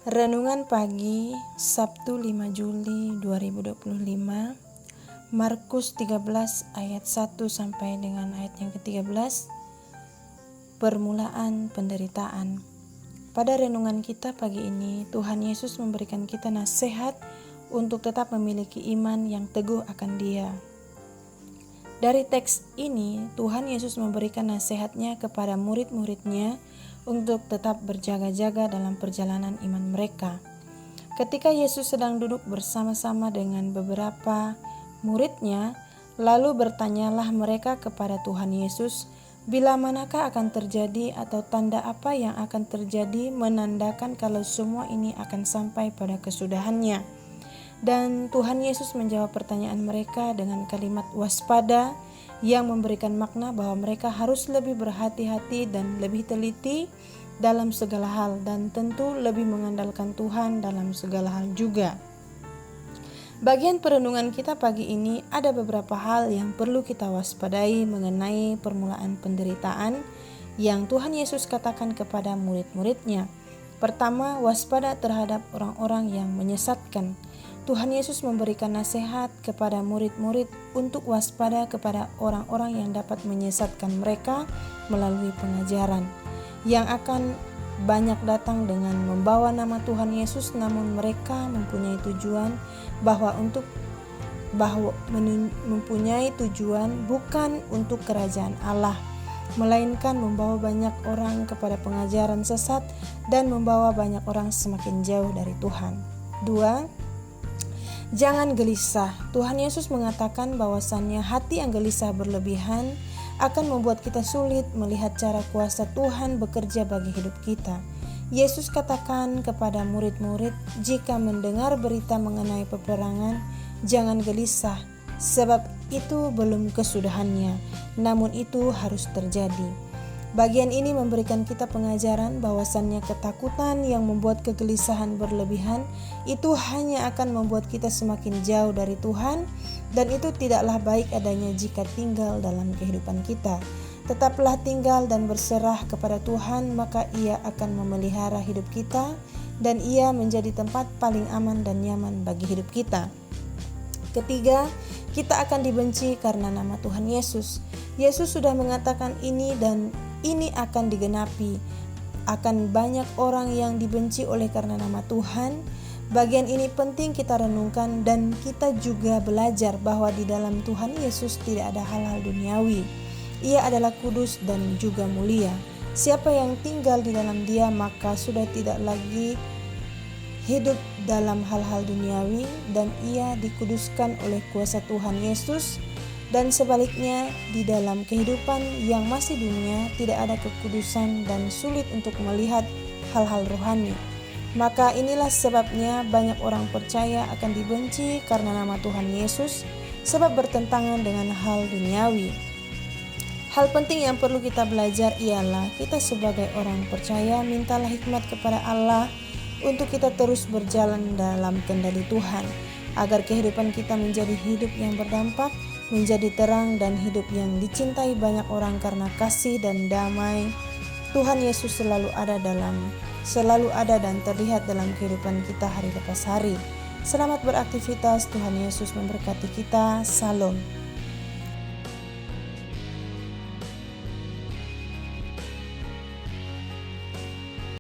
Renungan pagi Sabtu 5 Juli 2025, Markus 13 ayat 1 sampai dengan ayat yang ke-13. Permulaan penderitaan. Pada renungan kita pagi ini, Tuhan Yesus memberikan kita nasihat untuk tetap memiliki iman yang teguh akan Dia. Dari teks ini, Tuhan Yesus memberikan nasihatnya kepada murid-muridnya untuk tetap berjaga-jaga dalam perjalanan iman mereka. Ketika Yesus sedang duduk bersama-sama dengan beberapa muridnya, lalu bertanyalah mereka kepada Tuhan Yesus, bila manakah akan terjadi atau tanda apa yang akan terjadi menandakan kalau semua ini akan sampai pada kesudahannya. Dan Tuhan Yesus menjawab pertanyaan mereka dengan kalimat waspada yang memberikan makna bahwa mereka harus lebih berhati-hati dan lebih teliti dalam segala hal, dan tentu lebih mengandalkan Tuhan dalam segala hal juga. Bagian perenungan kita pagi ini ada beberapa hal yang perlu kita waspadai mengenai permulaan penderitaan yang Tuhan Yesus katakan kepada murid-muridnya. Pertama, waspada terhadap orang-orang yang menyesatkan. Tuhan Yesus memberikan nasihat kepada murid-murid untuk waspada kepada orang-orang yang dapat menyesatkan mereka melalui pengajaran yang akan banyak datang dengan membawa nama Tuhan Yesus, namun mereka mempunyai tujuan mempunyai tujuan bukan untuk kerajaan Allah, melainkan membawa banyak orang kepada pengajaran sesat dan membawa banyak orang semakin jauh dari Tuhan. 2. Jangan gelisah. Tuhan Yesus mengatakan bahwasannya hati yang gelisah berlebihan akan membuat kita sulit melihat cara kuasa Tuhan bekerja bagi hidup kita. Yesus katakan kepada murid-murid, jika mendengar berita mengenai peperangan, jangan gelisah, sebab itu belum kesudahannya, namun itu harus terjadi. Bagian ini memberikan kita pengajaran bahwasannya ketakutan yang membuat kegelisahan berlebihan itu hanya akan membuat kita semakin jauh dari Tuhan, dan itu tidaklah baik adanya jika tinggal dalam kehidupan kita. Tetaplah tinggal dan berserah kepada Tuhan, maka Ia akan memelihara hidup kita dan Ia menjadi tempat paling aman dan nyaman bagi hidup kita. Ketiga, kita akan dibenci karena nama Tuhan Yesus. Yesus sudah mengatakan ini dan ini akan digenapi. Akan banyak orang yang dibenci oleh karena nama Tuhan. Bagian ini penting kita renungkan dan kita juga belajar bahwa di dalam Tuhan Yesus tidak ada hal-hal duniawi. Ia adalah kudus dan juga mulia. Siapa yang tinggal di dalam Dia maka sudah tidak lagi hidup dalam hal-hal duniawi, dan ia dikuduskan oleh kuasa Tuhan Yesus. Dan sebaliknya, di dalam kehidupan yang masih dunia tidak ada kekudusan dan sulit untuk melihat hal-hal rohani. Maka inilah sebabnya banyak orang percaya akan dibenci karena nama Tuhan Yesus, sebab bertentangan dengan hal duniawi. Hal penting yang perlu kita belajar ialah kita sebagai orang percaya mintalah hikmat kepada Allah untuk kita terus berjalan dalam kendali Tuhan, agar kehidupan kita menjadi hidup yang berdampak, menjadi terang dan hidup yang dicintai banyak orang karena kasih dan damai Tuhan Yesus selalu ada dan terlihat dalam kehidupan kita hari lepas hari. Selamat beraktivitas, Tuhan Yesus memberkati kita. Salam.